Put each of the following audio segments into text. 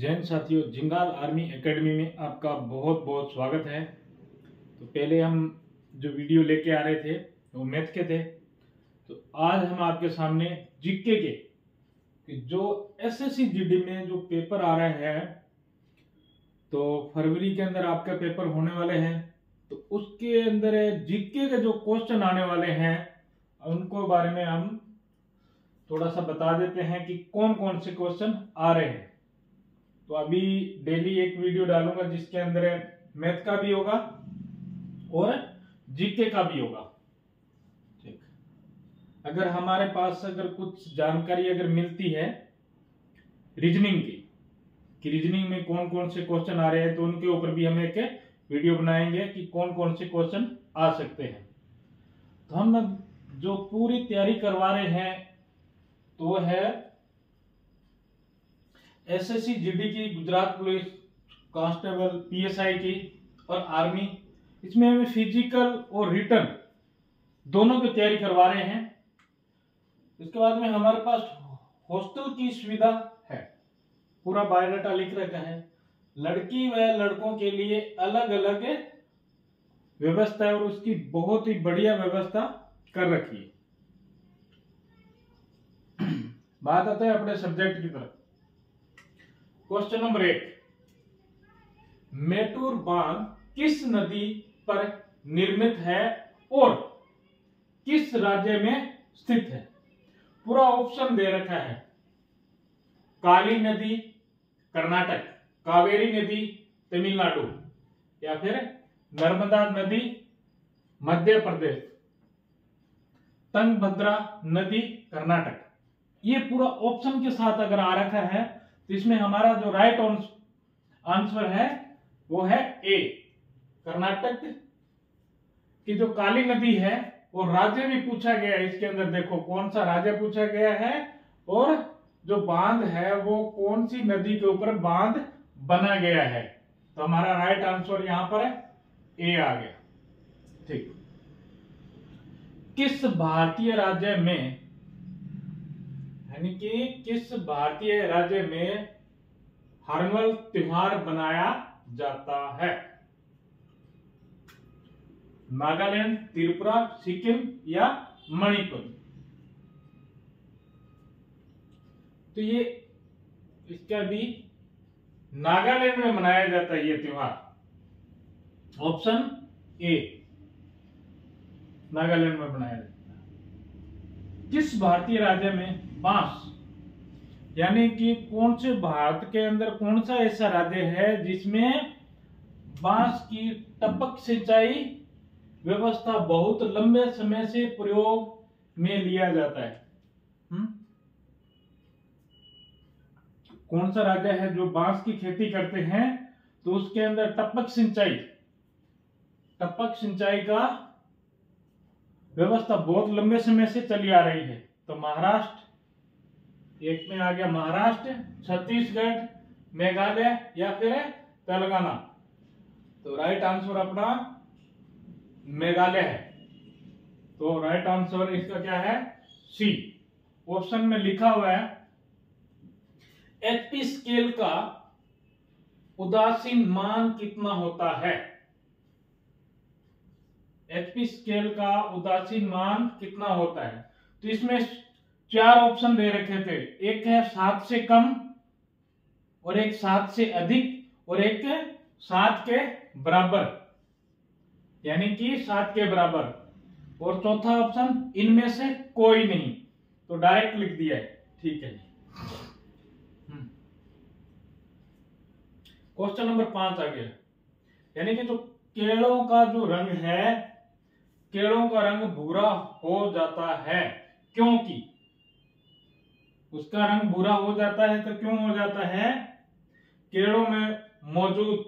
जैन साथियों, जिंगाल army academy में आपका बहुत बहुत स्वागत है। तो पहले हम जो वीडियो लेके आ रहे थे वो मैथ के थे। तो आज हम आपके सामने जीके के कि जो एसएससी जीडी में जो पेपर आ रहे हैं, तो फरवरी के अंदर आपका पेपर होने वाले हैं। तो उसके अंदर जीके के जो क्वेश्चन आने वाले हैं उनको बारे में हम थोड़ा सा बता देते हैं कि कौन कौन से क्वेश्चन आ रहे हैं। तो अभी डेली एक वीडियो डालूंगा जिसके अंदर मैथ का भी होगा और जीके का भी होगा। ठीक, अगर हमारे पास कुछ जानकारी अगर मिलती है रीजनिंग की कि रीजनिंग में कौन कौन से क्वेश्चन आ रहे हैं, तो उनके ऊपर भी हम एक वीडियो बनाएंगे कि कौन कौन से क्वेश्चन आ सकते हैं। तो हम जो पूरी तैयारी करवा रहे हैं तो वो है एसएससी जीडी की, गुजरात पुलिस कांस्टेबल, पीएसआई की और आर्मी। इसमें हमें फिजिकल और रिटन दोनों की तैयारी करवा रहे हैं। इसके बाद में हमारे पास हॉस्टल की सुविधा है, पूरा बायोडाटा लिख रखा है। लड़की व लड़कों के लिए अलग अलग व्यवस्था है और उसकी बहुत ही बढ़िया व्यवस्था कर रखी है। बात आता है अपने सब्जेक्ट की तरफ। क्वेश्चन नंबर 1, मेटूर बांध किस नदी पर निर्मित है और किस राज्य में स्थित है? पूरा ऑप्शन दे रखा है। काली नदी कर्नाटक, कावेरी नदी तमिलनाडु, या फिर नर्मदा नदी मध्य प्रदेश, तुंगभद्रा नदी कर्नाटक। ये पूरा ऑप्शन के साथ अगर आ रखा है तो इसमें हमारा जो राइट आंसर है वो है ए, कर्नाटक की जो काली नदी है। और राज्य भी पूछा गया है इसके अंदर, देखो कौन सा राज्य पूछा गया है और जो बांध है वो कौन सी नदी के ऊपर बांध बना गया है। तो हमारा राइट आंसर यहां पर ए आ गया। ठीक, किस भारतीय राज्य में, यानी कि किस भारतीय राज्य में हार्नवल त्योहार बनाया जाता है? नागालैंड, त्रिपुरा, सिक्किम या मणिपुर? तो ये इसका भी नागालैंड में मनाया जाता है ये त्योहार। ऑप्शन ए, नागालैंड में मनाया जाता है। किस भारतीय राज्य में बांस, यानी कि कौन से भारत के अंदर कौन सा ऐसा राज्य है जिसमें बांस की टपक सिंचाई व्यवस्था बहुत लंबे समय से प्रयोग में लिया जाता है? कौन सा राज्य है जो बांस की खेती करते हैं तो उसके अंदर टपक सिंचाई का व्यवस्था बहुत लंबे समय से चली आ रही है? तो महाराष्ट्र, एक में आ गया महाराष्ट्र, छत्तीसगढ़, मेघालय या फिर तेलंगाना। तो राइट आंसर अपना मेघालय है। तो राइट आंसर इसका क्या है? सी। ऑप्शन में लिखा हुआ है एचपी स्केल का उदासीन मान कितना होता है? एचपी स्केल का उदासीन मान कितना होता है? तो इसमें 4 ऑप्शन दे रखे थे। एक है 7 से कम, और एक 7 से अधिक, और एक 7 के बराबर, यानी कि 7 के बराबर, और चौथा ऑप्शन इनमें से कोई नहीं। तो डायरेक्ट लिख दिया है। ठीक है। क्वेश्चन नंबर 5 आ गया, यानी कि जो केलों का जो रंग है, केलों का रंग भूरा हो जाता है क्योंकि उसका रंग भूरा हो जाता है। तो क्यों हो जाता है? केलों में मौजूद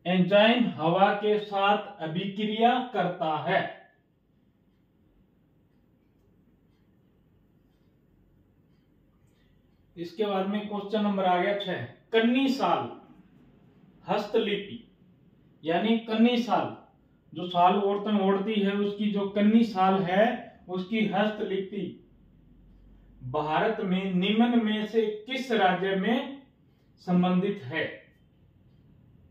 एंजाइम हवा के साथ अभिक्रिया करता है। इसके बाद में क्वेश्चन नंबर आ गया 6, कन्नी साल हस्तलिपि, यानी कन्नी साल जो साल औरतें ओढ़ती है उसकी जो कन्नी साल है उसकी हस्तलिपि भारत में निम्न में से किस राज्य में संबंधित है।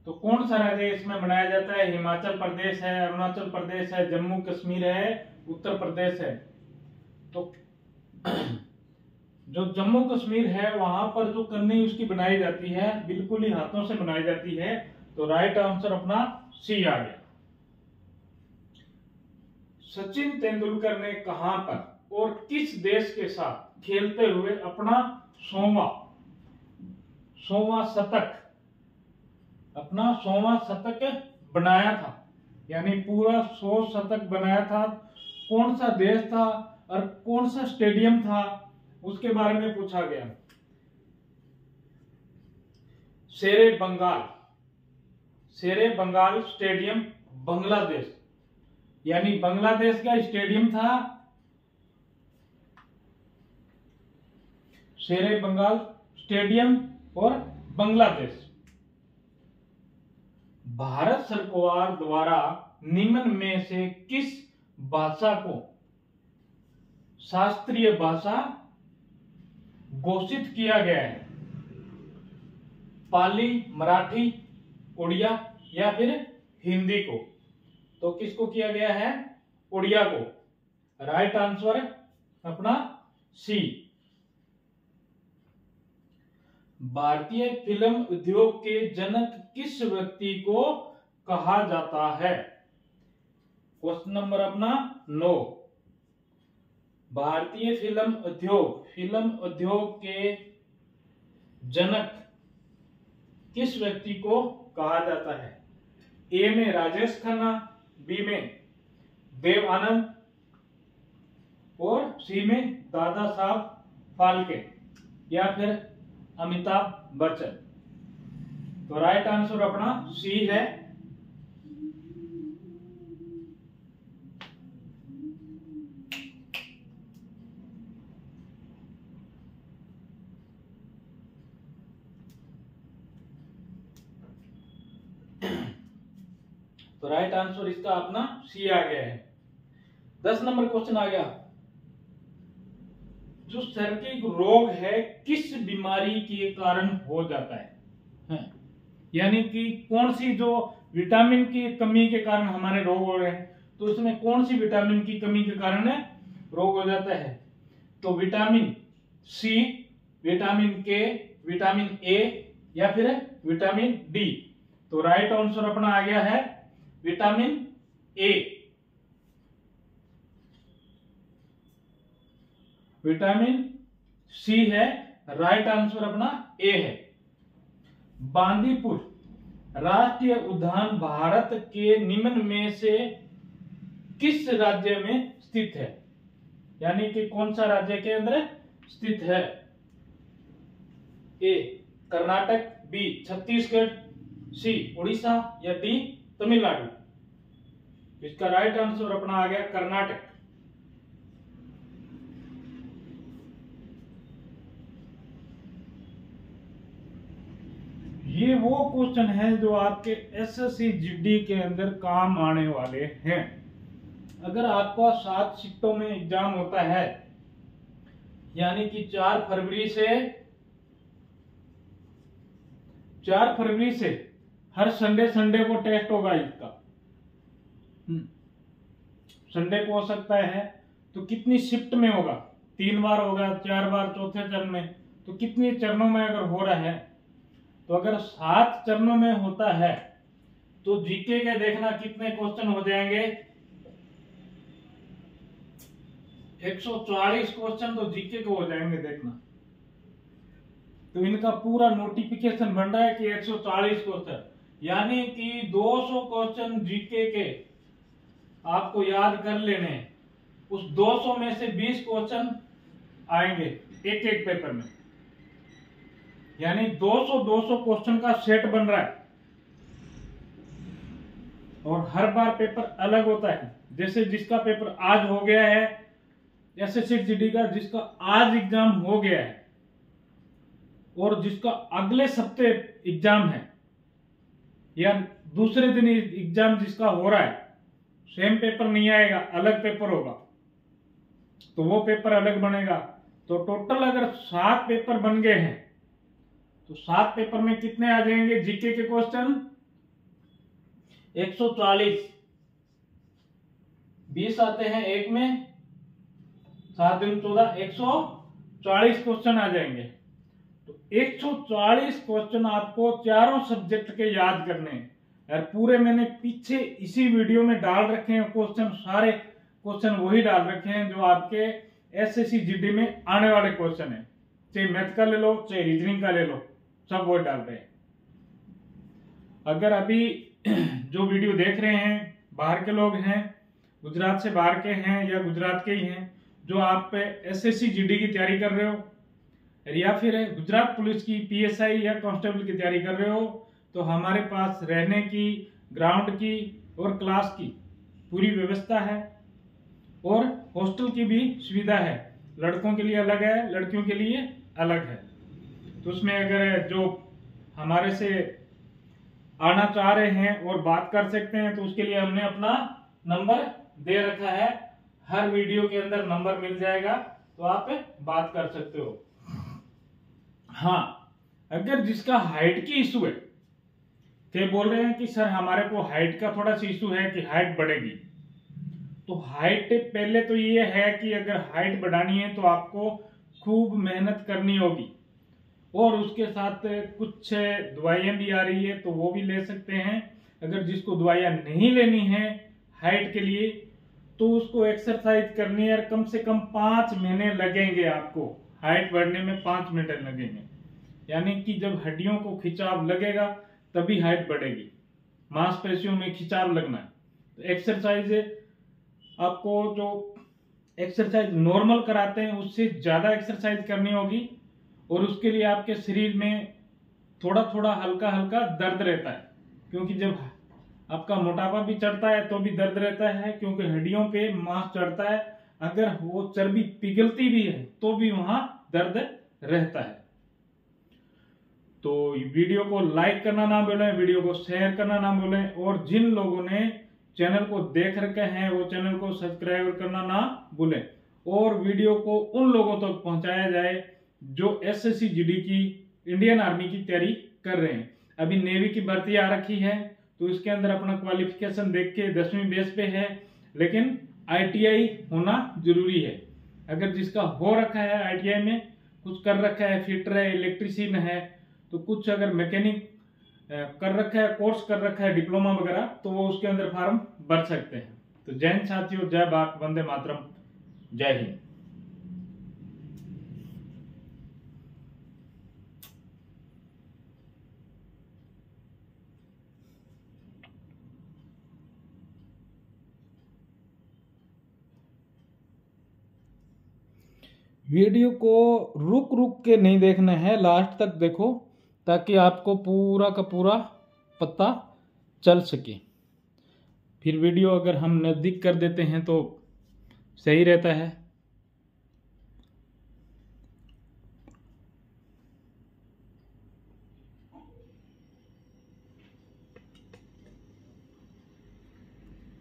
तो कौन सा राज्य इसमें मनाया जाता है? हिमाचल प्रदेश है, अरुणाचल प्रदेश है, जम्मू कश्मीर है, उत्तर प्रदेश है। तो जो जम्मू कश्मीर है वहां पर जो करनी उसकी बनाई जाती है, बिल्कुल ही हाथों से बनाई जाती है। तो राइट आंसर अपना सी आ गया। सचिन तेंदुलकर ने कहां पर और किस देश के साथ खेलते हुए अपना 100वां शतक बनाया था? यानी पूरा 100 शतक बनाया था। कौन सा देश था और कौन सा स्टेडियम था, उसके बारे में पूछा गया। शेरे बंगाल स्टेडियम, बांग्लादेश। यानी बांग्लादेश का स्टेडियम था शेरे बंगाल स्टेडियम और बांग्लादेश। भारत सरकार द्वारा निम्न में से किस भाषा को शास्त्रीय भाषा घोषित किया गया है? पाली, मराठी, उड़िया या फिर हिंदी को? तो किसको किया गया है? उड़िया को। राइट आंसर अपना सी। भारतीय फिल्म उद्योग के जनक किस व्यक्ति को कहा जाता है? क्वेश्चन नंबर अपना 9। भारतीय फिल्म उद्योग के जनक किस व्यक्ति को कहा जाता है? ए में राजेश खन्ना, बी में देव आनंद और सी में दादा साहब फाल्के या फिर अमिताभ बच्चन। तो राइट आंसर अपना सी है। तो राइट आंसर इसका अपना सी आ गया है। 10 नंबर क्वेश्चन आ गया। जो सर्दी रोग है किस बीमारी के कारण हो जाता है? यानी कि कौन सी जो विटामिन की कमी के कारण हमारे रोग हो रहे हैं, तो इसमें कौन सी विटामिन की कमी के कारण रोग हो जाता है? तो विटामिन सी, विटामिन के, विटामिन ए या फिर विटामिन डी। तो राइट आंसर अपना आ गया है विटामिन ए। विटामिन सी है, राइट आंसर अपना ए है। बांदीपुर राष्ट्रीय उद्यान भारत के निम्न में से किस राज्य में स्थित है? यानी कि कौन सा राज्य के अंदर स्थित है? ए कर्नाटक, बी छत्तीसगढ़, सी उड़ीसा या डी तमिलनाडु। इसका राइट आंसर अपना आ गया कर्नाटक। ये वो क्वेश्चन है जो आपके एसएससी जीडी के अंदर काम आने वाले हैं। अगर आपका 7 शिफ्टों में एग्जाम होता है, यानी कि 4 फरवरी से हर संडे को टेस्ट होगा इसका। संडे को हो सकता है, तो कितनी शिफ्ट में होगा? 3 बार होगा, 4 बार, चौथे चरण में, तो कितने चरणों में अगर हो रहा है? तो अगर 7 चरणों में होता है तो जीके के देखना कितने क्वेश्चन हो जाएंगे? 140 क्वेश्चन तो जीके को हो जाएंगे देखना। तो इनका पूरा नोटिफिकेशन बन रहा है कि 140 क्वेश्चन, यानी कि 200 क्वेश्चन जीके के आपको याद कर लेने। उस 200 में से 20 क्वेश्चन आएंगे एक पेपर में, यानी 200 क्वेश्चन का सेट बन रहा है। और हर बार पेपर अलग होता है। जैसे जिसका पेपर आज हो गया है एसएससी जीडी का, जिसका आज एग्जाम हो गया है और जिसका अगले सप्ते एग्जाम है या दूसरे दिन एग्जाम जिसका हो रहा है, सेम पेपर नहीं आएगा, अलग पेपर होगा, तो वो पेपर अलग बनेगा। तो टोटल अगर 7 पेपर बन गए हैं तो 7 पेपर में कितने आ जाएंगे जीके के क्वेश्चन? 140। 20 आते हैं एक में, 7 दिन 14, 140 क्वेश्चन आ जाएंगे। तो 140 क्वेश्चन आपको चारों सब्जेक्ट के याद करने हैं। और पूरे मैंने पीछे इसी वीडियो में डाल रखे हैं क्वेश्चन, सारे क्वेश्चन वही डाल रखे हैं जो आपके एसएससी जीडी में आने वाले क्वेश्चन है। चाहे मैथ का ले लो, चाहे रीजनिंग का ले लो, सब वो डाल रहे हैं। अगर अभी जो वीडियो देख रहे हैं बाहर के लोग हैं, गुजरात से बाहर के हैं या गुजरात के ही हैं, जो आप एसएससी जीडी की तैयारी कर रहे हो या फिर गुजरात पुलिस की पीएसआई या कांस्टेबल की तैयारी कर रहे हो, तो हमारे पास रहने की, ग्राउंड की और क्लास की पूरी व्यवस्था है और हॉस्टल की भी सुविधा है। लड़कों के लिए अलग है, लड़कियों के लिए अलग है। तो उसमें अगर जो हमारे से आना चाह रहे हैं और बात कर सकते हैं, तो उसके लिए हमने अपना नंबर दे रखा है। हर वीडियो के अंदर नंबर मिल जाएगा, तो आप बात कर सकते हो। हाँ, अगर जिसका हाइट की इशू है, तो बोल रहे हैं कि सर हमारे को हाइट का थोड़ा सा इशू है कि हाइट बढ़ेगी, तो हाइट पहले तो ये है कि अगर हाइट बढ़ानी है तो आपको खूब मेहनत करनी होगी और उसके साथ कुछ दवाइयां भी आ रही है, तो वो भी ले सकते हैं। अगर जिसको दवाइयां नहीं लेनी है हाइट के लिए, तो उसको एक्सरसाइज करनी है। कम से कम 5 महीने लगेंगे आपको, हाइट बढ़ने में 5 मिनट लगेंगे। यानी कि जब हड्डियों को खिंचाव लगेगा तभी हाइट बढ़ेगी, मांसपेशियों में खिंचाव लगना है। तो एक्सरसाइज आपको जो एक्सरसाइज नॉर्मल कराते हैं उससे ज्यादा एक्सरसाइज करनी होगी और उसके लिए आपके शरीर में थोड़ा थोड़ा हल्का हल्का दर्द रहता है, क्योंकि जब आपका मोटापा भी चढ़ता है तो भी दर्द रहता है, क्योंकि हड्डियों पे मांस चढ़ता है। अगर वो चर्बी पिघलती भी है तो भी वहां दर्द रहता है। तो वीडियो को लाइक करना ना भूलें, वीडियो को शेयर करना ना भूलें, और जिन लोगों ने चैनल को देख रखे हैं वो चैनल को सब्सक्राइब करना ना भूलें, और वीडियो को उन लोगों तक तो पहुंचाया जाए जो एसएससी जीडी की, इंडियन आर्मी की तैयारी कर रहे हैं। अभी नेवी की भर्ती आ रखी है, तो इसके अंदर अपना क्वालिफिकेशन देख के 10वीं बेस पे है, लेकिन आईटीआई होना जरूरी है। अगर जिसका हो रखा है आईटीआई में कुछ कर रखा है, फिटर है, इलेक्ट्रीशियन है, तो कुछ अगर मैकेनिक कर रखा है, कोर्स कर रखा है, डिप्लोमा वगैरह, तो वो उसके अंदर फॉर्म भर सकते हैं। तो जय हिंद साथियों, जय भारत, वंदे मातरम, जय हिंद। वीडियो को रुक रुक के नहीं देखना है, लास्ट तक देखो ताकि आपको पूरा का पूरा पता चल सके। फिर वीडियो अगर हम नज़दीक कर देते हैं तो सही रहता है।